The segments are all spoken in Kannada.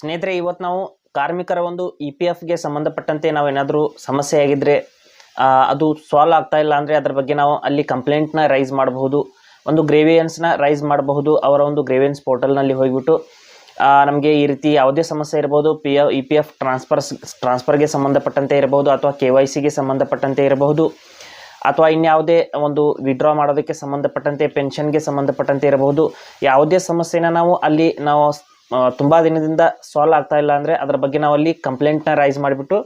ಸ್ನೇಹಿತರೆ, ಇವತ್ತು ನಾವು ಕಾರ್ಮಿಕರ ಒಂದು EPFಗೆ ಸಂಬಂಧಪಟ್ಟಂತೆ ನಾವೇನಾದರೂ ಸಮಸ್ಯೆ ಆಗಿದ್ದರೆ ಅದು ಸಾಲ್ವ್ ಆಗ್ತಾ ಇಲ್ಲ ಅಂದರೆ ಅದರ ಬಗ್ಗೆ ನಾವು ಅಲ್ಲಿ ಕಂಪ್ಲೇಂಟ್ನ ರೈಸ್ ಮಾಡಬಹುದು, ಒಂದು ಗ್ರೇವಿಯನ್ಸ್ನ ರೈಸ್ ಮಾಡಬಹುದು. ಅವರ ಒಂದು ಗ್ರೇವಿಯನ್ಸ್ ಪೋರ್ಟಲ್ನಲ್ಲಿ ಹೋಗಿಬಿಟ್ಟು ನಮಗೆ ಈ ರೀತಿ ಯಾವುದೇ ಸಮಸ್ಯೆ ಇರ್ಬೋದು, EPF ಟ್ರಾನ್ಸ್ಫರ್ಗೆ ಸಂಬಂಧಪಟ್ಟಂತೆ ಇರಬಹುದು, ಅಥವಾ KYCಗೆ ಸಂಬಂಧಪಟ್ಟಂತೆ ಇರಬಹುದು, ಅಥವಾ ಇನ್ಯಾವುದೇ ಒಂದು ವಿಡ್ರಾ ಮಾಡೋದಕ್ಕೆ ಸಂಬಂಧಪಟ್ಟಂತೆ, ಪೆನ್ಷನ್ಗೆ ಸಂಬಂಧಪಟ್ಟಂತೆ ಇರಬಹುದು. ಯಾವುದೇ ಸಮಸ್ಯೆನ ನಾವು ತುಂಬ ದಿನದಿಂದ ಸಾಲ್ವ್ ಆಗ್ತಾ ಇಲ್ಲ ಅಂದರೆ ಅದರ ಬಗ್ಗೆ ನಾವು ಅಲ್ಲಿ ಕಂಪ್ಲೇಂಟ್ನ ರೈಸ್ ಮಾಡಿಬಿಟ್ಟು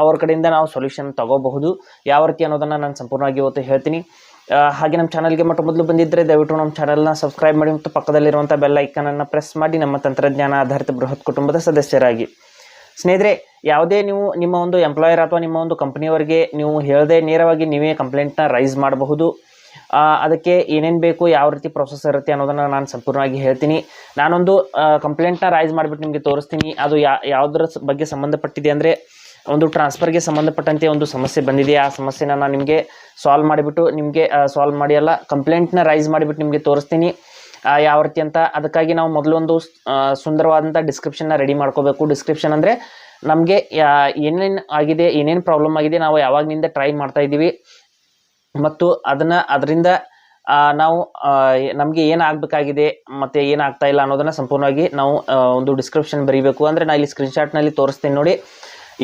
ಅವ್ರ ಕಡೆಯಿಂದ ನಾವು ಸೊಲ್ಯೂಷನ್ ತಗೋಬಹುದು. ಯಾವ ರೀತಿ ಅನ್ನೋದನ್ನು ನಾನು ಸಂಪೂರ್ಣವಾಗಿ ಇವತ್ತು ಹೇಳ್ತೀನಿ. ಹಾಗೆ ನಮ್ಮ ಚಾನಲ್ಗೆ ಮೊದಲು ಬಂದಿದ್ದರೆ ದಯವಿಟ್ಟು ನಮ್ಮ ಚಾನಲ್ನ ಸಬ್ಸ್ಕ್ರೈಬ್ ಮಾಡಿ ಮತ್ತು ಪಕ್ಕದಲ್ಲಿರುವಂಥ ಬೆಲ್ ಐಕನನ್ನು ಪ್ರೆಸ್ ಮಾಡಿ ನಮ್ಮ ತಂತ್ರಜ್ಞಾನ ಆಧಾರಿತ ಬೃಹತ್ ಕುಟುಂಬದ ಸದಸ್ಯರಾಗಿ. ಸ್ನೇಹಿತರೆ, ಯಾವುದೇ ನೀವು ನಿಮ್ಮ ಒಂದು ಎಂಪ್ಲಾಯರ್ ಅಥವಾ ನಿಮ್ಮ ಒಂದು ಕಂಪ್ನಿಯವರಿಗೆ ನೀವು ಹೇಳದೆ ನೇರವಾಗಿ ನೀವೇ ಕಂಪ್ಲೇಂಟ್ನ ರೈಸ್ ಮಾಡಬಹುದು. ಅದಕ್ಕೆ ಏನೇನು ಬೇಕು, ಯಾವ ರೀತಿ ಪ್ರೊಸೆಸ್ ಇರುತ್ತೆ ಅನ್ನೋದನ್ನು ನಾನು ಸಂಪೂರ್ಣವಾಗಿ ಹೇಳ್ತೀನಿ. ನಾನೊಂದು ಕಂಪ್ಲೇಂಟ್ನ ರೈಸ್ ಮಾಡಿಬಿಟ್ಟು ನಿಮಗೆ ತೋರಿಸ್ತೀನಿ. ಅದು ಯಾವುದರ ಬಗ್ಗೆ ಸಂಬಂಧಪಟ್ಟಿದೆ ಅಂದರೆ, ಒಂದು ಟ್ರಾನ್ಸ್ಫರ್ಗೆ ಸಂಬಂಧಪಟ್ಟಂತೆ ಒಂದು ಸಮಸ್ಯೆ ಬಂದಿದೆ. ಆ ಸಮಸ್ಯೆನ ನಾನು ನಿಮಗೆ ಸಾಲ್ವ್ ಮಾಡಿಬಿಟ್ಟು ಕಂಪ್ಲೇಂಟ್ನ ರೈಸ್ ಮಾಡಿಬಿಟ್ಟು ನಿಮಗೆ ತೋರಿಸ್ತೀನಿ ಯಾವ ರೀತಿ ಅಂತ. ಅದಕ್ಕಾಗಿ ನಾವು ಮೊದಲೊಂದು ಸುಂದರವಾದಂಥ ಡಿಸ್ಕ್ರಿಪ್ಷನ್ನ ರೆಡಿ ಮಾಡ್ಕೋಬೇಕು. ಡಿಸ್ಕ್ರಿಪ್ಷನ್ ಅಂದರೆ ನಮಗೆ ಏನೇನು ಆಗಿದೆ, ಏನೇನು ಪ್ರಾಬ್ಲಮ್ ಆಗಿದೆ, ನಾವು ಯಾವಾಗಿನಿಂದ ಟ್ರೈ ಮಾಡ್ತಾ ಇದ್ದೀವಿ ಮತ್ತು ಅದರಿಂದ ನಾವು ನಮಗೆ ಏನಾಗಬೇಕಾಗಿದೆ ಮತ್ತು ಏನಾಗ್ತಾ ಇಲ್ಲ ಅನ್ನೋದನ್ನು ಸಂಪೂರ್ಣವಾಗಿ ನಾವು ಒಂದು ಡಿಸ್ಕ್ರಿಪ್ಷನ್ ಬರೀಬೇಕು. ಅಂದರೆ ನಾನು ಇಲ್ಲಿ ಸ್ಕ್ರೀನ್ಶಾಟ್ನಲ್ಲಿ ತೋರಿಸ್ತೀನಿ ನೋಡಿ.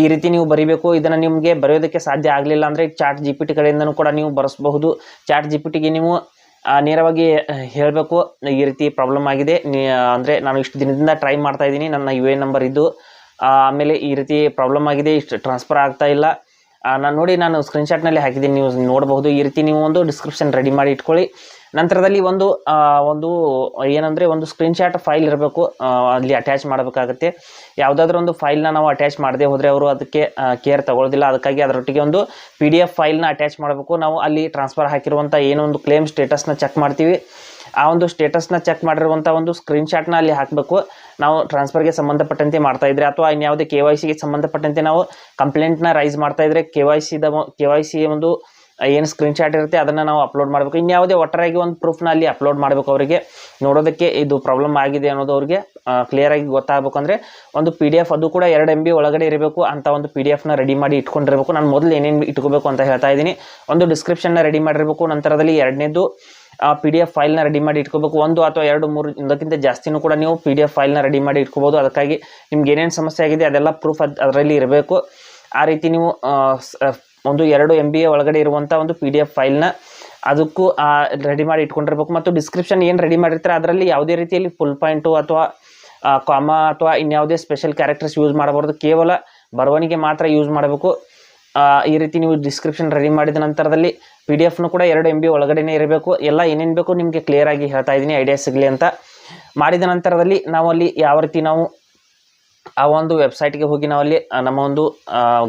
ಈ ರೀತಿ ನೀವು ಬರೀಬೇಕು. ಇದನ್ನು ನಿಮಗೆ ಬರೆಯೋದಕ್ಕೆ ಸಾಧ್ಯ ಆಗಲಿಲ್ಲ ಅಂದರೆ ಚಾಟ್ GPT ಕಡೆಯಿಂದನೂ ಕೂಡ ನೀವು ಬರೆಸಬಹುದು. ಚಾಟ್ GPTಗೆ ನೀವು ನೇರವಾಗಿ ಹೇಳಬೇಕು, ಈ ರೀತಿ ಪ್ರಾಬ್ಲಮ್ ಆಗಿದೆ, ಅಂದರೆ ನಾನು ಇಷ್ಟು ದಿನದಿಂದ ಟ್ರೈ ಮಾಡ್ತಾ ಇದ್ದೀನಿ, ನನ್ನ UAN ನಂಬರ್ ಇದ್ದು ಆಮೇಲೆ ಈ ರೀತಿ ಪ್ರಾಬ್ಲಮ್ ಆಗಿದೆ, ಇಷ್ಟು ಟ್ರಾನ್ಸ್ಫರ್ ಆಗ್ತಾ ಇಲ್ಲ, ನಾನು ಸ್ಕ್ರೀನ್ಶಾಟ್ನಲ್ಲಿ ಹಾಕಿದ್ದೀನಿ, ನೀವು ನೋಡಬಹುದು. ಈ ರೀತಿ ನೀವು ಒಂದು ಡಿಸ್ಕ್ರಿಪ್ಷನ್ ರೆಡಿ ಮಾಡಿ ಇಟ್ಕೊಳ್ಳಿ. ನಂತರದಲ್ಲಿ ಒಂದು ಏನಂದರೆ ಒಂದು ಸ್ಕ್ರೀನ್ಶಾಟ್ ಫೈಲ್ ಇರಬೇಕು, ಅಲ್ಲಿ ಅಟ್ಯಾಚ್ ಮಾಡಬೇಕಾಗುತ್ತೆ. ಯಾವುದಾದ್ರೂ ಒಂದು ಫೈಲ್ನ ನಾವು ಅಟ್ಯಾಚ್ ಮಾಡದೆ ಹೋದರೆ ಅವರು ಅದಕ್ಕೆ ಕೇರ್ ತಗೊಳ್ಳೋದಿಲ್ಲ. ಅದಕ್ಕಾಗಿ ಅದರೊಟ್ಟಿಗೆ ಒಂದು PDF ಫೈಲ್ನ ಅಟ್ಯಾಚ್ ಮಾಡಬೇಕು. ನಾವು ಅಲ್ಲಿ ಟ್ರಾನ್ಸ್ಫರ್ ಹಾಕಿರುವಂಥ ಏನೋ ಒಂದು ಕ್ಲೇಮ್ ಸ್ಟೇಟಸ್ನ ಚೆಕ್ ಮಾಡ್ತೀವಿ. ಆ ಒಂದು ಸ್ಟೇಟಸ್ನ ಚೆಕ್ ಮಾಡಿರುವಂಥ ಒಂದು ಸ್ಕ್ರೀನ್ಶಾಟ್ನ ಅಲ್ಲಿ ಹಾಕಬೇಕು. ನಾವು ಟ್ರಾನ್ಸ್ಫರ್ಗೆ ಸಂಬಂಧಪಟ್ಟಂತೆ ಮಾಡ್ತಾಯಿದ್ರೆ ಅಥವಾ ಇನ್ಯಾವುದೇ KYCಗೆ ಸಂಬಂಧಪಟ್ಟಂತೆ ನಾವು ಕಂಪ್ಲೇಂಟ್ನ ರೈಸ್ ಮಾಡ್ತಾಯಿದ್ರೆ KYC ಒಂದು ಏನು ಸ್ಕ್ರೀನ್ಶಾಟ್ ಇರುತ್ತೆ ಅದನ್ನು ನಾವು ಅಪ್ಲೋಡ್ ಮಾಡಬೇಕು. ಇನ್ಯಾವುದೇ ಒಟ್ಟಾರೆಯಾಗಿ ಒಂದು ಪ್ರೂಫ್ನ ಅಲ್ಲಿ ಅಪ್ಲೋಡ್ ಮಾಡಬೇಕು. ಅವರಿಗೆ ನೋಡೋದಕ್ಕೆ ಇದು ಪ್ರಾಬ್ಲಮ್ ಆಗಿದೆ ಅನ್ನೋದು ಅವ್ರಿಗೆ ಕ್ಲಿಯರಾಗಿ ಗೊತ್ತಾಗಬೇಕು. ಅಂದರೆ ಒಂದು PDF ಅದು ಕೂಡ 2 MB ಒಳಗಡೆ ಇರಬೇಕು. ಅಂಥ ಒಂದು PDFನ ರೆಡಿ ಮಾಡಿ ಇಟ್ಕೊಂಡಿರಬೇಕು. ನಾನು ಮೊದಲು ಏನೇನು ಇಟ್ಕೋಬೇಕು ಅಂತ ಹೇಳ್ತಾ ಇದ್ದೀನಿ. ಒಂದು ಡಿಸ್ಕ್ರಿಪ್ಷನ್ನ ರೆಡಿ ಮಾಡಿರಬೇಕು. ನಂತರದಲ್ಲಿ ಎರಡನೇದು PDF ಫೈಲ್ನ ರೆಡಿ ಮಾಡಿ ಇಟ್ಕೋಬೇಕು. 1 ಅಥವಾ 2, 3 ಇದಕ್ಕಿಂತ ಜಾಸ್ತಿನೂ ಕೂಡ ನೀವು PDF ಫೈಲ್ನ ರೆಡಿ ಮಾಡಿ ಇಟ್ಕೋಬೋದು. ಅದಕ್ಕಾಗಿ ನಿಮ್ಗೆ ಏನೇನು ಸಮಸ್ಯೆ ಆಗಿದೆ ಅದೆಲ್ಲ ಪ್ರೂಫ್ ಅದರಲ್ಲಿ ಇರಬೇಕು. ಆ ರೀತಿ ನೀವು ಒಂದು 2 MB ಒಳಗಡೆ ಇರುವಂಥ ಒಂದು PDF ಫೈಲ್ನ ಅದಕ್ಕೂ ರೆಡಿ ಮಾಡಿ ಇಟ್ಕೊಂಡಿರ್ಬೇಕು. ಮತ್ತು ಡಿಸ್ಕ್ರಿಪ್ಷನ್ ಏನು ರೆಡಿ ಮಾಡಿರ್ತಾರೆ ಅದರಲ್ಲಿ ಯಾವುದೇ ರೀತಿಯಲ್ಲಿ ಫುಲ್ ಪಾಯಿಂಟು ಅಥವಾ ಕಾಮಾ ಅಥವಾ ಇನ್ಯಾವುದೇ ಸ್ಪೆಷಲ್ ಕ್ಯಾರೆಕ್ಟರ್ಸ್ ಯೂಸ್ ಮಾಡಬಾರ್ದು. ಕೇವಲ ಬರವಣಿಗೆ ಮಾತ್ರ ಯೂಸ್ ಮಾಡಬೇಕು. ಈ ರೀತಿ ನೀವು ಡಿಸ್ಕ್ರಿಪ್ಷನ್ ರೆಡಿ ಮಾಡಿದ ನಂತರದಲ್ಲಿ PDF ಕೂಡ 2 MB ಒಳಗಡೆನೇ ಇರಬೇಕು. ಎಲ್ಲ ಏನೇನು ಬೇಕು ನಿಮಗೆ ಕ್ಲಿಯರಾಗಿ ಹೇಳ್ತಾ ಇದ್ದೀನಿ, ಐಡಿಯಾ ಸಿಗಲಿ ಅಂತ. ಮಾಡಿದ ನಂತರದಲ್ಲಿ ನಾವಲ್ಲಿ ಯಾವ ರೀತಿ ನಾವು ಆ ಒಂದು ವೆಬ್ಸೈಟ್ಗೆ ಹೋಗಿ ನಾವಲ್ಲಿ ನಮ್ಮ ಒಂದು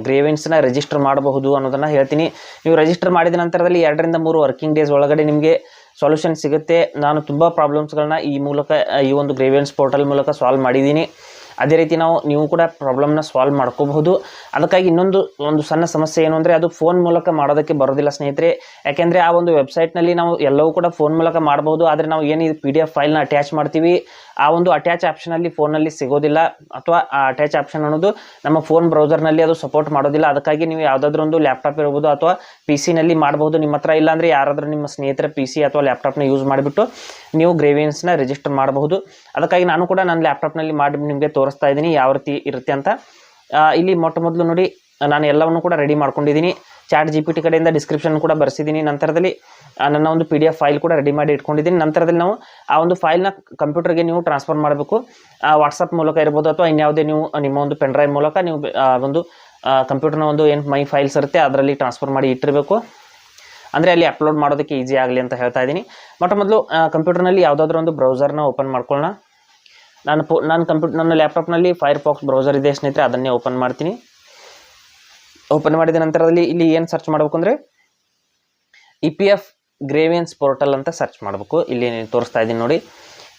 ಗ್ರೇವಿಯನ್ಸ್ನ ರಿಜಿಸ್ಟರ್ ಮಾಡಬಹುದು ಅನ್ನೋದನ್ನು ಹೇಳ್ತೀನಿ. ನೀವು ರಿಜಿಸ್ಟರ್ ಮಾಡಿದ ನಂತರದಲ್ಲಿ 2 ರಿಂದ 3 ವರ್ಕಿಂಗ್ ಡೇಸ್ ಒಳಗಡೆ ನಿಮಗೆ ಸೊಲ್ಯೂಷನ್ ಸಿಗುತ್ತೆ. ನಾನು ತುಂಬ ಪ್ರಾಬ್ಲಮ್ಸ್ಗಳನ್ನ ಈ ಒಂದು ಗ್ರೇವಿಯನ್ಸ್ ಪೋರ್ಟಲ್ ಮೂಲಕ ಸಾಲ್ವ್ ಮಾಡಿದ್ದೀನಿ. ಅದೇ ರೀತಿ ನೀವು ಕೂಡ ಪ್ರಾಬ್ಲಮ್ನ ಸಾಲ್ವ್ ಮಾಡ್ಕೋಬಹುದು. ಅದಕ್ಕಾಗಿ ಒಂದು ಸಣ್ಣ ಸಮಸ್ಯೆ ಏನು ಅಂದರೆ, ಅದು ಫೋನ್ ಮೂಲಕ ಮಾಡೋದಕ್ಕೆ ಬರೋದಿಲ್ಲ ಸ್ನೇಹಿತರೆ. ಯಾಕೆಂದರೆ ಆ ಒಂದು ವೆಬ್ಸೈಟ್ನಲ್ಲಿ ನಾವು ಎಲ್ಲವೂ ಕೂಡ ಫೋನ್ ಮೂಲಕ ಮಾಡಬಹುದು. ಆದರೆ ನಾವು ಏನು PDF ಫೈಲ್ನ ಅಟ್ಯಾಚ್ ಮಾಡ್ತೀವಿ ಆ ಒಂದು ಅಟ್ಯಾಚ್ ಆಪ್ಷನಲ್ಲಿ ಫೋನಲ್ಲಿ ಸಿಗೋದಿಲ್ಲ, ಅಥವಾ ಆ ಅಟ್ಯಾಚ್ ಆಪ್ಷನ್ ಅನ್ನೋದು ನಮ್ಮ ಫೋನ್ ಬ್ರೌಸರ್ನಲ್ಲಿ ಅದು ಸಪೋರ್ಟ್ ಮಾಡೋದಿಲ್ಲ. ಅದಕ್ಕಾಗಿ ನೀವು ಯಾವುದಾದ್ರೂ ಒಂದು ಲ್ಯಾಪ್ಟಾಪ್ ಇರ್ಬೋದು ಅಥವಾ PC-ನಲ್ಲಿ ಮಾಡಬಹುದು. ನಿಮ್ಮ ಹತ್ರ ಇಲ್ಲಾಂದರೆ ಯಾರಾದರೂ ನಿಮ್ಮ ಸ್ನೇಹಿತರ PC ಅಥವಾ ಲ್ಯಾಪ್ಟಾಪ್ನ ಯೂಸ್ ಮಾಡಿಬಿಟ್ಟು ನೀವು ಗ್ರೇವಿಯನ್ಸ್ನ ರಿಜಿಸ್ಟರ್ ಮಾಡಬಹುದು. ಅದಕ್ಕಾಗಿ ನಾನು ಕೂಡ ನನ್ನ ಲ್ಯಾಪ್ಟಾಪ್ನಲ್ಲಿ ಮಾಡಿ ನಿಮಗೆ ತೋರಿಸ್ತಾ ಇದ್ದೀನಿ ಯಾವ ರೀತಿ ಇರುತ್ತೆ ಅಂತ. ಇಲ್ಲಿ ಮೊದಲು ನೋಡಿ, ನಾನು ಎಲ್ಲವನ್ನು ಕೂಡ ರೆಡಿ ಮಾಡ್ಕೊಂಡಿದ್ದೀನಿ. ಚಾಟ್ GPT ಕಡೆಯಿಂದ ಡಿಸ್ಕ್ರಿಪ್ಷನ್ ಕೂಡ ಬರೆಸಿದ್ದೀನಿ. ನಂತರದಲ್ಲಿ ನನ್ನ ಒಂದು PDF ಫೈಲ್ ಕೂಡ ರೆಡಿ ಮಾಡಿ ಇಟ್ಕೊಂಡಿದ್ದೀನಿ. ನಂತರದಲ್ಲಿ ನಾವು ಆ ಒಂದು ಫೈಲ್ನ ಕಂಪ್ಯೂಟರ್ಗೆ ನೀವು ಟ್ರಾನ್ಸ್ಫರ್ ಮಾಡಬೇಕು. ವಾಟ್ಸಪ್ ಮೂಲಕ ಇರ್ಬೋದು ಅಥವಾ ಇನ್ಯಾವುದೇ ನೀವು ನಿಮ್ಮ ಒಂದು ಪೆನ್ ಡ್ರೈವ್ ಮೂಲಕ ನೀವು ಒಂದು ಕಂಪ್ಯೂಟರ್ನ ಒಂದು ಏನು ಮೈ ಫೈಲ್ಸ್ ಇರುತ್ತೆ ಅದರಲ್ಲಿ ಟ್ರಾನ್ಸ್ಫರ್ ಮಾಡಿ ಇಟ್ಟಿರಬೇಕು. ಅಂದರೆ ಅಲ್ಲಿ ಅಪ್ಲೋಡ್ ಮಾಡೋದಕ್ಕೆ ಈಸಿ ಆಗಲಿ ಅಂತ ಹೇಳ್ತಾ ಇದ್ದೀನಿ. ಮೊದಲು ಕಂಪ್ಯೂಟರ್ನಲ್ಲಿ ಯಾವುದಾದ್ರೂ ಒಂದು ಬ್ರೌಸರ್ನ ಓಪನ್ ಮಾಡ್ಕೊಳ್ಳೋಣ. ನನ್ನ ಲ್ಯಾಪ್ಟಾಪ್ನಲ್ಲಿ ಫೈರ್ಫಾಕ್ಸ್ ಬ್ರೌಸರ್ ಇದೆ ಸ್ನೇಹಿತರೆ, ಅದನ್ನೇ ಓಪನ್ ಮಾಡ್ತೀನಿ. ಓಪನ್ ಮಾಡಿದ ನಂತರದಲ್ಲಿ ಇಲ್ಲಿ ಏನು ಸರ್ಚ್ ಮಾಡಬೇಕು ಅಂದರೆ EPF ಗ್ರೇವಿಯನ್ಸ್ ಪೋರ್ಟಲ್ ಅಂತ ಸರ್ಚ್ ಮಾಡಬೇಕು. ಇಲ್ಲಿ ತೋರಿಸ್ತಾ ಇದ್ದೀನಿ ನೋಡಿ,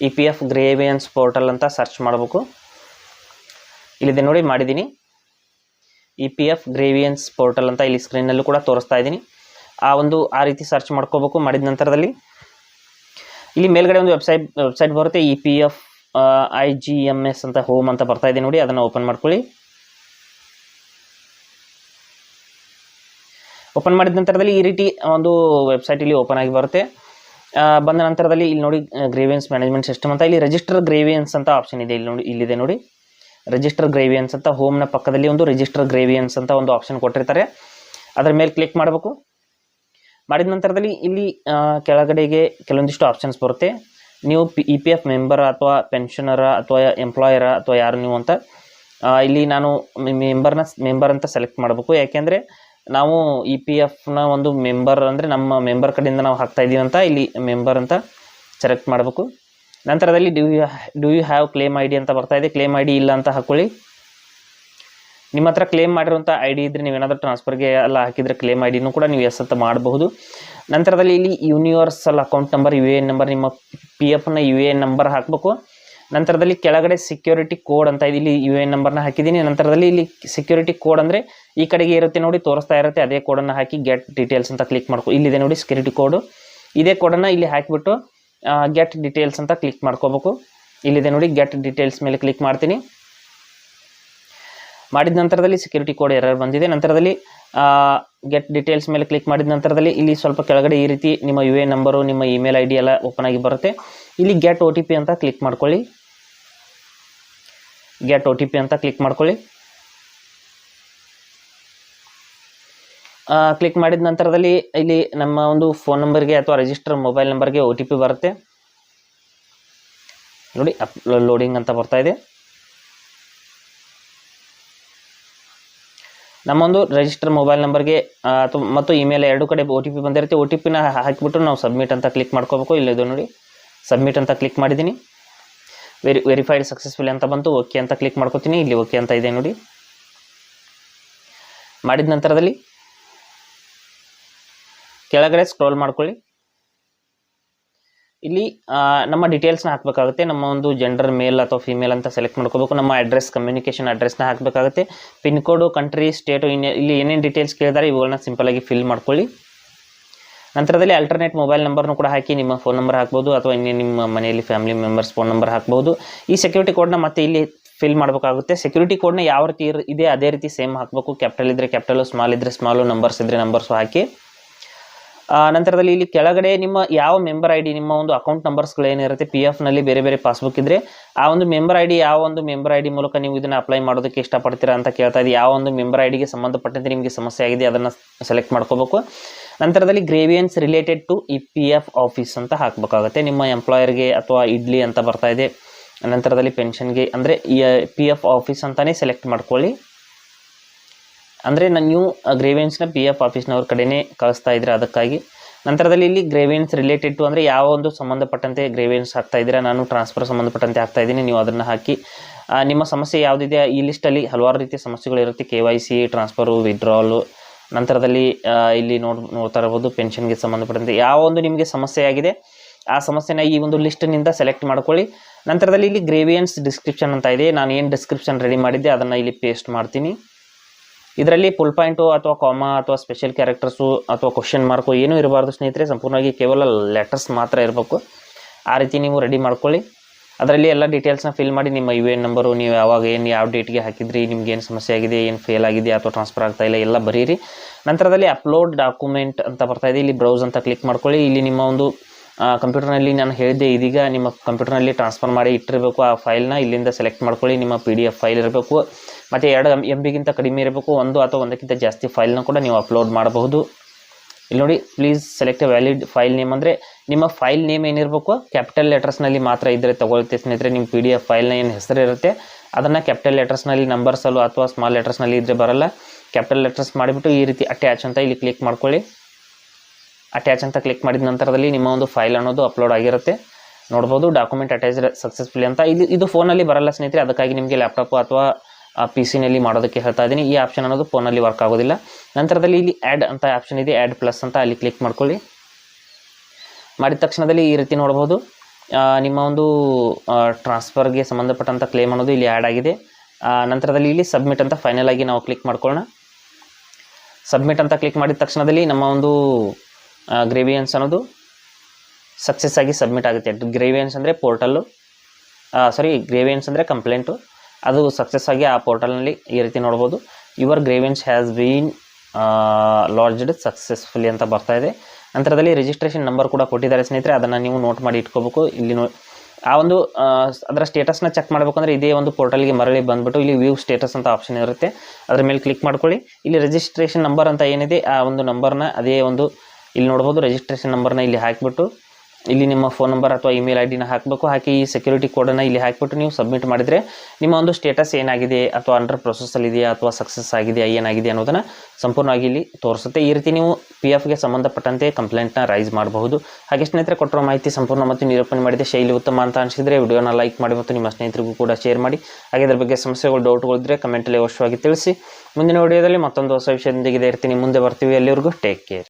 EPF ಗ್ರೇವಿಯನ್ಸ್ ಪೋರ್ಟಲ್ ಅಂತ ಸರ್ಚ್ ಮಾಡಬೇಕು. ಇಲ್ಲಿದೆ ನೋಡಿ, ಮಾಡಿದ್ದೀನಿ. EPF ಗ್ರೇವಿಯನ್ಸ್ ಪೋರ್ಟಲ್ ಅಂತ ಇಲ್ಲಿ ಸ್ಕ್ರೀನಲ್ಲೂ ಕೂಡ ತೋರಿಸ್ತಾ ಇದ್ದೀನಿ. ಆ ರೀತಿ ಸರ್ಚ್ ಮಾಡ್ಕೋಬೇಕು. ಮಾಡಿದ ನಂತರದಲ್ಲಿ ಇಲ್ಲಿ ಮೇಲ್ಗಡೆ ಒಂದು ವೆಬ್ಸೈಟ್ ಬರುತ್ತೆ, EPF IGMS ಅಂತ ಹೋಮ್ ಅಂತ ಬರ್ತಾ ಇದೆ ನೋಡಿ, ಅದನ್ನು ಓಪನ್ ಮಾಡ್ಕೊಳ್ಳಿ. ಓಪನ್ ಮಾಡಿದ ನಂತರದಲ್ಲಿ ಈ ರೀತಿ ಒಂದು ವೆಬ್ಸೈಟ್ ಇಲ್ಲಿ ಓಪನ್ ಆಗಿ ಬರುತ್ತೆ. ಬಂದ ನಂತರದಲ್ಲಿ ಇಲ್ಲಿ ನೋಡಿ ಗ್ರೇವಿಯನ್ಸ್ ಮ್ಯಾನೇಜ್ಮೆಂಟ್ ಸಿಸ್ಟಮ್ ಅಂತ ಇಲ್ಲಿ ರಿಜಿಸ್ಟರ್ ಗ್ರೇವಿಯನ್ಸ್ ಅಂತ ಆಪ್ಷನ್ ಇದೆ. ಇಲ್ಲಿ ನೋಡಿ, ಇಲ್ಲಿದೆ ನೋಡಿ ರಿಜಿಸ್ಟರ್ ಗ್ರೇವಿಯನ್ಸ್ ಅಂತ. ಹೋಮ್ನ ಪಕ್ಕದಲ್ಲಿ ಒಂದು ರಿಜಿಸ್ಟರ್ ಗ್ರೇವಿಯನ್ಸ್ ಅಂತ ಒಂದು ಆಪ್ಷನ್ ಕೊಟ್ಟಿರ್ತಾರೆ, ಅದರ ಮೇಲೆ ಕ್ಲಿಕ್ ಮಾಡಬೇಕು. ಮಾಡಿದ ನಂತರದಲ್ಲಿ ಇಲ್ಲಿ ಕೆಳಗಡೆಗೆ ಕೆಲವೊಂದಿಷ್ಟು ಆಪ್ಷನ್ಸ್ ಬರುತ್ತೆ. ನೀವು EPF ಮೆಂಬರ್ ಅಥವಾ ಪೆನ್ಷನರ ಅಥವಾ ಎಂಪ್ಲಾಯರ ಅಥವಾ ಯಾರು ನೀವು ಅಂತ. ಇಲ್ಲಿ ನಾನು ಮೆಂಬರ್ ಅಂತ ಸೆಲೆಕ್ಟ್ ಮಾಡಬೇಕು. ಯಾಕೆಂದರೆ ನಾವು EPFನ ಒಂದು ಮೆಂಬರ್ ಅಂದರೆ ನಮ್ಮ ಮೆಂಬರ್ ಕಡೆಯಿಂದ ನಾವು ಹಾಕ್ತಾ ಇದ್ದೀವಿ ಅಂತ ಇಲ್ಲಿ ಮೆಂಬರ್ ಅಂತ ಸೆಲೆಕ್ಟ್ ಮಾಡಬೇಕು. ನಂತರದಲ್ಲಿ do you have claim ID ಅಂತ ಬರ್ತಾ ಇದೆ. ಕ್ಲೇಮ್ ID ಇಲ್ಲ ಅಂತ ಹಾಕ್ಕೊಳ್ಳಿ. ನಿಮ್ಮ ಹತ್ರ ಕ್ಲೇಮ್ ಮಾಡಿರುವಂಥ ID ಇದ್ದರೆ ನೀವೇನಾದರೂ ಟ್ರಾನ್ಸ್ಫರ್ಗೆ ಎಲ್ಲ ಹಾಕಿದರೆ ಕ್ಲೇಮ್ IDನೂ ಕೂಡ ನೀವು ಎಸ್ ಅಂತ ಮಾಡಬಹುದು. ನಂತರದಲ್ಲಿ ಇಲ್ಲಿ universal account number UAN number, ನಿಮ್ಮ PFನ UAN ನಂಬರ್ ಹಾಕಬೇಕು. ನಂತರದಲ್ಲಿ ಕೆಳಗಡೆ ಸೆಕ್ಯೂರಿಟಿ ಕೋಡ್ ಅಂತ ಇದೆ, ಇಲ್ಲಿ UAN ನಂಬರ್ನ ಹಾಕಿದ್ದೀನಿ. ನಂತರದಲ್ಲಿ ಇಲ್ಲಿ ಸೆಕ್ಯೂರಿಟಿ ಕೋಡ್ ಅಂದರೆ ಈ ಕಡೆಗೆ ಇರುತ್ತೆ ನೋಡಿ, ತೋರಿಸ್ತಾ ಇರುತ್ತೆ, ಅದೇ ಕೋಡನ್ನು ಹಾಕಿ ಗೆಟ್ ಡೀಟೇಲ್ಸ್ ಅಂತ ಕ್ಲಿಕ್ ಮಾಡ್ಕೊ. ಇಲ್ಲಿದೆ ನೋಡಿ ಸೆಕ್ಯೂರಿಟಿ ಕೋಡು, ಇದೇ ಕೋಡನ್ನು ಇಲ್ಲಿ ಹಾಕಿಬಿಟ್ಟು ಗೆಟ್ ಡೀಟೇಲ್ಸ್ ಅಂತ ಕ್ಲಿಕ್ ಮಾಡ್ಕೋಬೇಕು. ಇಲ್ಲಿದೆ ನೋಡಿ ಗೆಟ್ ಡೀಟೇಲ್ಸ್ ಮೇಲೆ ಕ್ಲಿಕ್ ಮಾಡ್ತೀನಿ. ಮಾಡಿದ ನಂತರದಲ್ಲಿ ಸೆಕ್ಯೂರಿಟಿ ಕೋಡ್ ಎರರ್ ಬಂದಿದೆ. ನಂತರದಲ್ಲಿ ಗೆಟ್ ಡೀಟೇಲ್ಸ್ ಮೇಲೆ ಕ್ಲಿಕ್ ಮಾಡಿದ ನಂತರದಲ್ಲಿ ಇಲ್ಲಿ ಸ್ವಲ್ಪ ಕೆಳಗಡೆ ಈ ರೀತಿ ನಿಮ್ಮ UAN ನಂಬರು, ನಿಮ್ಮ ಇಮೇಲ್ ID ಎಲ್ಲ ಓಪನ್ ಆಗಿ ಬರುತ್ತೆ. ಇಲ್ಲಿ ಗೆಟ್ OTP ಅಂತ ಕ್ಲಿಕ್ ಮಾಡ್ಕೊಳ್ಳಿ. ಗೆಟ್ OTP ಅಂತ ಕ್ಲಿಕ್ ಮಾಡ್ಕೊಳ್ಳಿ. ಕ್ಲಿಕ್ ಮಾಡಿದ ನಂತರದಲ್ಲಿ ಇಲ್ಲಿ ನಮ್ಮ ಒಂದು ಫೋನ್ ನಂಬರ್ಗೆ ಅಥವಾ ರಿಜಿಸ್ಟರ್ ಮೊಬೈಲ್ ನಂಬರ್ಗೆ OTP ಬರುತ್ತೆ ನೋಡಿ. ಲೋಡಿಂಗ್ ಅಂತ ಬರ್ತಾ ಇದೆ. ನಮ್ಮೊಂದು ರಿಜಿಸ್ಟರ್ ಮೊಬೈಲ್ ನಂಬರ್ಗೆ ಮತ್ತು ಇಮೇಲ್ ಎರಡು ಕಡೆ OTP ಬಂದಿರುತ್ತೆ. OTPನ ಹಾಕಿಬಿಟ್ಟು ನಾವು ಸಬ್ಮಿಟ್ ಅಂತ ಕ್ಲಿಕ್ ಮಾಡ್ಕೋಬೇಕು. ಇಲ್ಲಿದೆ ನೋಡಿ ಸಬ್ಮಿಟ್ ಅಂತ ಕ್ಲಿಕ್ ಮಾಡಿದ್ದೀನಿ. ವೆರಿಫೈಡ್ ಸಕ್ಸಸ್ಫುಲ್ ಅಂತ ಬಂತು. ಓಕೆ ಅಂತ ಕ್ಲಿಕ್ ಮಾಡ್ಕೋತೀನಿ. ಇಲ್ಲಿ ಓಕೆ ಅಂತ ಇದೆ ನೋಡಿ. ಮಾಡಿದ ನಂತರದಲ್ಲಿ ಕೆಳಗಡೆ ಸ್ಕ್ರೋಲ್ ಮಾಡ್ಕೊಳ್ಳಿ. ಇಲ್ಲಿ ನಮ್ಮ ಡೀಟೇಲ್ಸ್ನ ಹಾಕಬೇಕಾಗುತ್ತೆ. ನಮ್ಮ ಒಂದು ಜೆಂಡರ್ ಮೇಲ್ ಅಥವಾ ಫಿಮೇಲ್ ಅಂತ ಸೆಲೆಕ್ಟ್ ಮಾಡ್ಕೋಬೇಕು. ನಮ್ಮ ಅಡ್ರೆಸ್, ಕಮ್ಯುನಿಕೇಷನ್ ಅಡ್ರೆಸ್ನ ಹಾಕಬೇಕಾಗುತ್ತೆ. ಪಿನ್ ಕೋಡು, ಕಂಟ್ರಿ, ಸ್ಟೇಟು, ಇಲ್ಲಿ ಏನೇನು ಡೀಟೇಲ್ಸ್ ಕೇಳಿದಾರೆ ಇವುಗಳನ್ನ ಸಿಂಪಲಾಗಿ ಫಿಲ್ ಮಾಡ್ಕೊಳ್ಳಿ. ನಂತರದಲ್ಲಿ ಅಲ್ಟರ್ನೇಟ್ ಮೊಬೈಲ್ ನಂಬರ್ನು ಕೂಡ ಹಾಕಿ ನಿಮ್ಮ ಫೋನ್ ನಂಬರ್ ಹಾಕ್ಬೋದು ಅಥವಾ ನಿಮ್ಮ ಮನೆಯಲ್ಲಿ ಫ್ಯಾಮಿಲಿ ಮೆಂಬರ್ಸ್ ಫೋನ್ ನಂಬರ್ ಹಾಕ್ಬೋದು. ಈ ಸೆಕ್ಯೂರಿಟಿ ಕೋಡ್ನ ಮತ್ತೆ ಇಲ್ಲಿ ಫಿಲ್ ಮಾಡಬೇಕಾಗುತ್ತೆ. ಸೆಕ್ಯೂರಿಟಿ ಕೋಡ್ನ ಯಾವ ರೀತಿ ಇದೆ ಅದೇ ರೀತಿ ಸೇಮ್ ಹಾಕಬೇಕು. ಕ್ಯಾಪಿಟಲ್ ಇದ್ದರೆ ಕ್ಯಾಪಿಟಲು, ಸ್ಮಾಲ್ ಇದ್ದರೆ ಸ್ಮಾಲು, ನಂಬರ್ಸ್ ಇದ್ದರೆ ನಂಬರ್ಸು ಹಾಕಿ. ನಂತರದಲ್ಲಿ ಇಲ್ಲಿ ಕೆಳಗಡೆ ನಿಮ್ಮ ಯಾವ ಮೆಂಬರ್ ID, ನಿಮ್ಮ ಒಂದು ಅಕೌಂಟ್ ನಂಬರ್ಸ್ಗಳು ಏನಿರುತ್ತೆ PFನಲ್ಲಿ ಬೇರೆ ಬೇರೆ ಪಾಸ್ಬುಕ್ ಇದ್ದರೆ ಆ ಒಂದು ಮೆಂಬರ್ ID, ಯಾವ ಒಂದು ಮೆಂಬರ್ ID ಮೂಲಕ ನೀವು ಇದನ್ನು ಅಪ್ಲೈ ಮಾಡೋದಕ್ಕೆ ಇಷ್ಟಪಡ್ತೀರಾ ಅಂತ ಕೇಳ್ತಾ ಇದೆ. ಯಾವ ಒಂದು ಮೆಂಬರ್ IDಗೆ ಸಂಬಂಧಪಟ್ಟಂತೆ ನಿಮಗೆ ಸಮಸ್ಯೆ ಆಗಿದೆ ಅದನ್ನು ಸೆಲೆಕ್ಟ್ ಮಾಡ್ಕೋಬೇಕು. ನಂತರದಲ್ಲಿ ಗ್ರೇವಿಯನ್ಸ್ ರಿಲೇಟೆಡ್ ಟು EPF ಆಫೀಸ್ ಅಂತ ಹಾಕಬೇಕಾಗುತ್ತೆ. ನಿಮ್ಮ ಎಂಪ್ಲಾಯರ್ಗೆ ಅಥವಾ ಇಡ್ಲಿ ಅಂತ ಬರ್ತಾ ಇದೆ. ನಂತರದಲ್ಲಿ ಪೆನ್ಷನ್ಗೆ ಅಂದರೆ PF ಆಫೀಸ್ ಅಂತಲೇ ಸೆಲೆಕ್ಟ್ ಮಾಡ್ಕೊಳ್ಳಿ. ಅಂದರೆ ನೀವು ಗ್ರೇವಿಯನ್ಸ್ನ PF ಆಫೀಸ್ನವ್ರ ಕಡೆಯೇ ಕಳಿಸ್ತಾ ಇದ್ದೀರಾ, ಅದಕ್ಕಾಗಿ. ನಂತರದಲ್ಲಿ ಇಲ್ಲಿ ಗ್ರೇವಿಯನ್ಸ್ ರಿಲೇಟೆಡ್ ಟು ಅಂದರೆ ಯಾವ ಒಂದು ಸಂಬಂಧಪಟ್ಟಂತೆ ಗ್ರೇವಿಯನ್ಸ್ ಹಾಕ್ತಾ ಇದ್ದೀರಾ. ನಾನು ಟ್ರಾನ್ಸ್ಫರ್ ಸಂಬಂಧಪಟ್ಟಂತೆ ಹಾಕ್ತಾ ಇದ್ದೀನಿ, ನೀವು ಅದನ್ನು ಹಾಕಿ. ನಿಮ್ಮ ಸಮಸ್ಯೆ ಯಾವುದಿದೆ ಈ ಲಿಸ್ಟಲ್ಲಿ ಹಲವಾರು ರೀತಿಯ ಸಮಸ್ಯೆಗಳಿರುತ್ತೆ. KYC, transfer, ವಿಡ್ರಾಲು. ನಂತರದಲ್ಲಿ ಇಲ್ಲಿ ನೋಡ್ತಾ ಇರ್ಬೋದು ಪೆನ್ಷನ್ಗೆ ಸಂಬಂಧಪಟ್ಟಂತೆ ಯಾವ ಒಂದು ನಿಮಗೆ ಸಮಸ್ಯೆ ಆಗಿದೆ ಆ ಸಮಸ್ಯೆನ ಈ ಒಂದು ಲಿಸ್ಟ್ನಿಂದ ಸೆಲೆಕ್ಟ್ ಮಾಡ್ಕೊಳ್ಳಿ. ನಂತರದಲ್ಲಿ ಇಲ್ಲಿ ಗ್ರೇವಿಯನ್ಸ್ ಡಿಸ್ಕ್ರಿಪ್ಷನ್ ಅಂತ ಇದೆ. ನಾನು ಏನು ಡಿಸ್ಕ್ರಿಪ್ಷನ್ ರೆಡಿ ಮಾಡಿದ್ದೆ ಅದನ್ನು ಇಲ್ಲಿ ಪೇಸ್ಟ್ ಮಾಡ್ತೀನಿ. ಇದರಲ್ಲಿ ಫುಲ್ ಪಾಯಿಂಟು ಅಥವಾ ಕಾಮಾ ಅಥವಾ ಸ್ಪೆಷಲ್ ಕ್ಯಾರೆಕ್ಟರ್ಸು ಅಥವಾ ಕ್ವಶನ್ ಮಾರ್ಕು ಏನೂ ಇರಬಾರ್ದು ಸ್ನೇಹಿತರೆ. ಸಂಪೂರ್ಣವಾಗಿ ಕೇವಲ ಲೆಟರ್ಸ್ ಮಾತ್ರ ಇರಬೇಕು. ಆ ರೀತಿ ನೀವು ರೆಡಿ ಮಾಡ್ಕೊಳ್ಳಿ. ಅದರಲ್ಲಿ ಎಲ್ಲ ಡೀಟೇಲ್ಸ್ನ ಫಿಲ್ ಮಾಡಿ ನಿಮ್ಮ UAN ನಂಬರು, ನೀವು ಯಾವಾಗ ಯಾವ ಡೇಟ್ಗೆ ಹಾಕಿದ್ರಿ, ನಿಮ್ಗೆ ಏನು ಸಮಸ್ಯೆ ಆಗಿದೆ, ಏನು ಫೇಲ್ ಆಗಿದೆ ಅಥವಾ ಟ್ರಾನ್ಸ್ಫರ್ ಆಗ್ತಾ ಇಲ್ಲ ಎಲ್ಲ ಬರೀರಿ. ನಂತರದಲ್ಲಿ ಅಪ್ಲೋಡ್ ಡಾಕ್ಯುಮೆಂಟ್ ಅಂತ ಬರ್ತಾ ಇದೆ. ಇಲ್ಲಿ ಬ್ರೌಸ್ ಅಂತ ಕ್ಲಿಕ್ ಮಾಡ್ಕೊಳ್ಳಿ. ಇಲ್ಲಿ ನಿಮ್ಮ ಒಂದು ಕಂಪ್ಯೂಟರ್ನಲ್ಲಿ ನಾನು ಹೇಳಿದ್ದೆ, ಇದೀಗ ನಿಮ್ಮ ಕಂಪ್ಯೂಟರ್ನಲ್ಲಿ ಟ್ರಾನ್ಸ್ಫರ್ ಮಾಡಿ ಇಟ್ಟಿರಬೇಕು. ಆ ಫೈಲ್ನ ಇಲ್ಲಿಂದ ಸೆಲೆಕ್ಟ್ ಮಾಡ್ಕೊಳ್ಳಿ. ನಿಮ್ಮ PDF ಫೈಲ್ ಇರಬೇಕು ಮತ್ತು 2 MBಗಿಂತ ಕಡಿಮೆ ಇರಬೇಕು. 1 ಅಥವಾ 1ಕ್ಕಿಂತ ಜಾಸ್ತಿ ಫೈಲ್ನ ಕೂಡ ನೀವು ಅಪ್ಲೋಡ್ ಮಾಡಬಹುದು. ಇಲ್ಲಿ ನೋಡಿ please select A valid file name ಅಂದರೆ ನಿಮ್ಮ ಫೈಲ್ ನೇಮ್ ಏನಿರಬೇಕು ಕ್ಯಾಪಿಟಲ್ ಲೆಟರ್ಸ್ನಲ್ಲಿ ಮಾತ್ರ ಇದ್ದರೆ ತಗೊಳ್ತೆ ಸ್ನೇಹಿತರೆ. ನಿಮ್ಮ PDF ಫೈಲ್ನ ಏನು ಹೆಸರು ಇರುತ್ತೆ ಅದನ್ನು ಕ್ಯಾಪಿಟಲ್ ಲೆಟರ್ಸ್ನಲ್ಲಿ, ನಂಬರ್ಸಲ್ಲೂ ಅಥವಾ ಸ್ಮಾಲ್ ಲೆಟರ್ಸ್ನಲ್ಲಿ ಇದ್ದರೆ ಬರಲ್ಲ. ಕ್ಯಾಪಿಟಲ್ ಲೆಟರ್ಸ್ ಮಾಡಿಬಿಟ್ಟು ಈ ರೀತಿ ಅಟ್ಯಾಚ್ ಅಂತ ಇಲ್ಲಿ ಕ್ಲಿಕ್ ಮಾಡ್ಕೊಳ್ಳಿ. ಅಟ್ಯಾಚ್ ಅಂತ ಕ್ಲಿಕ್ ಮಾಡಿದ ನಂತರದಲ್ಲಿ ನಿಮ್ಮ ಒಂದು ಫೈಲ್ ಅನ್ನೋದು ಅಪ್ಲೋಡ್ ಆಗಿರುತ್ತೆ. ನೋಡ್ಬೋದು ಡಾಕ್ಯುಮೆಂಟ್ ಅಟ್ಯಾಚ್ಡ್ ಸಕ್ಸಸ್ಫುಲಿ ಅಂತ. ಇದು ಫೋನಲ್ಲಿ ಬರಲ್ಲ ಸ್ನೇಹಿತರೆ, ಅದಕ್ಕಾಗಿ ನಿಮಗೆ ಲ್ಯಾಪ್ಟಾಪ್ ಅಥವಾ PC-ನಲ್ಲಿ ಮಾಡೋದಕ್ಕೆ ಹೇಳ್ತಾ ಇದ್ದೀನಿ. ಈ ಆಪ್ಷನ್ ಅನ್ನೋದು ಫೋನಲ್ಲಿ ವರ್ಕ್ ಆಗೋದಿಲ್ಲ. ನಂತರದಲ್ಲಿ ಇಲ್ಲಿ ಆ್ಯಡ್ ಅಂತ ಆಪ್ಷನ್ ಇದೆ, ಆ್ಯಡ್ ಪ್ಲಸ್ ಅಂತ, ಅಲ್ಲಿ ಕ್ಲಿಕ್ ಮಾಡ್ಕೊಳ್ಳಿ. ಮಾಡಿದ ತಕ್ಷಣದಲ್ಲಿ ಈ ರೀತಿ ನೋಡ್ಬೋದು ನಿಮ್ಮ ಒಂದು ಟ್ರಾನ್ಸ್ಫರ್ಗೆ ಸಂಬಂಧಪಟ್ಟಂಥ ಕ್ಲೇಮ್ ಅನ್ನೋದು ಇಲ್ಲಿ ಆ್ಯಡ್ ಆಗಿದೆ. ನಂತರದಲ್ಲಿ ಇಲ್ಲಿ ಸಬ್ಮಿಟ್ ಅಂತ ಫೈನಲ್ ಆಗಿ ನಾವು ಕ್ಲಿಕ್ ಮಾಡ್ಕೊಳ್ಳೋಣ. ಸಬ್ಮಿಟ್ ಅಂತ ಕ್ಲಿಕ್ ಮಾಡಿದ ತಕ್ಷಣದಲ್ಲಿ ನಮ್ಮ ಒಂದು ಗ್ರೇವಿಯನ್ಸ್ ಅನ್ನೋದು ಸಕ್ಸಸ್ ಆಗಿ ಸಬ್ಮಿಟ್ ಆಗುತ್ತೆ. ಗ್ರೇವಿಯನ್ಸ್ ಅಂದರೆ ಪೋರ್ಟಲ್ಲು. ಗ್ರೇವಿಯನ್ಸ್ ಅಂದರೆ ಕಂಪ್ಲೇಂಟು, ಅದು ಸಕ್ಸಸ್ ಆಗಿ ಆ ಪೋರ್ಟಲ್ನಲ್ಲಿ ಈ ರೀತಿ ನೋಡ್ಬೋದು. Your grievance has been lodged successfully ಅಂತ ಬರ್ತಾ ಇದೆ. ನಂತರದಲ್ಲಿ ರಿಜಿಸ್ಟ್ರೇಷನ್ ನಂಬರ್ ಕೂಡ ಕೊಟ್ಟಿದ್ದಾರೆ ಸ್ನೇಹಿತರೆ, ಅದನ್ನು ನೀವು ನೋಟ್ ಮಾಡಿ ಇಟ್ಕೋಬೇಕು. ಇಲ್ಲಿ ಆ ಒಂದು ಅದರ ಸ್ಟೇಟಸ್ನ ಚೆಕ್ ಮಾಡಬೇಕಂದ್ರೆ ಇದೇ ಒಂದು ಪೋರ್ಟಲ್ಗೆ ಮರಳಿ ಬಂದುಬಿಟ್ಟು ಇಲ್ಲಿ ವ್ಯೂ ಸ್ಟೇಟಸ್ ಅಂತ ಆಪ್ಷನ್ ಇರುತ್ತೆ, ಅದರ ಮೇಲೆ ಕ್ಲಿಕ್ ಮಾಡ್ಕೊಳ್ಳಿ. ಇಲ್ಲಿ ರಿಜಿಸ್ಟ್ರೇಷನ್ ನಂಬರ್ ಅಂತ ಏನಿದೆ ಆ ಒಂದು ನಂಬರ್ನ ಅದೇ ಒಂದು ಇಲ್ಲಿ ನೋಡ್ಬೋದು, ರಿಜಿಸ್ಟ್ರೇಷನ್ ನಂಬರ್ನ ಇಲ್ಲಿ ಹಾಕಿಬಿಟ್ಟು ಇಲ್ಲಿ ನಿಮ್ಮ ಫೋನ್ ನಂಬರ್ ಅಥವಾ ಇಮೇಲ್ ಐ ಡಿನ ಹಾಕಬೇಕು. ಹಾಕಿ ಈ ಸೆಕ್ಯೂರಿಟಿ ಕೋಡನ್ನು ಇಲ್ಲಿ ಹಾಕಿಬಿಟ್ಟು ನೀವು ಸಬ್ಮಿಟ್ ಮಾಡಿದರೆ ನಿಮ್ಮ ಒಂದು ಸ್ಟೇಟಸ್ ಏನಾಗಿದೆ ಅಥವಾ ಅಂಡರ್ ಪ್ರೊಸೆಸ್ಸಲ್ಲಿದೆಯಾ ಅಥವಾ ಸಕ್ಸಸ್ ಆಗಿದೆಯಾ ಏನಾಗಿದೆ ಅನ್ನೋದನ್ನು ಸಂಪೂರ್ಣವಾಗಿ ಇಲ್ಲಿ ತೋರಿಸುತ್ತೆ. ಈ ರೀತಿ ನೀವು PFಗೆ ಸಂಬಂಧಪಟ್ಟಂತೆ ಕಂಪ್ಲೇಂಟ್ನ ರೈಸ್ ಮಾಡಬಹುದು. ಹಾಗೆ ಸ್ನೇಹಿತರೆ, ಕೊಟ್ಟಿರೋ ಮಾಹಿತಿ ಸಂಪೂರ್ಣ ಮತ್ತು ನಿರೂಪಣೆ ಮಾಡಿದೆ, ಶೈಲಿ ಉತ್ತಮ ಅಂತ ಅನಿಸಿದರೆ ವಿಡಿಯೋನ ಲೈಕ್ ಮಾಡಿ ಮತ್ತು ನಿಮ್ಮ ಸ್ನೇಹಿತರಿಗೂ ಕೂಡ ಶೇರ್ ಮಾಡಿ. ಹಾಗೆ ಇದರ ಬಗ್ಗೆ ಸಮಸ್ಯೆಗಳು ಡೌಟ್ಗಳಿದ್ದರೆ ಕಮೆಂಟಲ್ಲಿ ಅವಶ್ಯವಾಗಿ ತಿಳಿಸಿ. ಮುಂದಿನ ವಿಡಿಯೋದಲ್ಲಿ ಮತ್ತೊಂದು ಹೊಸ ವಿಷಯದೊಂದಿಗೆ ಇರ್ತೀನಿ, ಮುಂದೆ ಬರ್ತೀವಿ. ಎಲ್ಲಿವರೆಗೂ ಟೇಕ್ ಕೇರ್.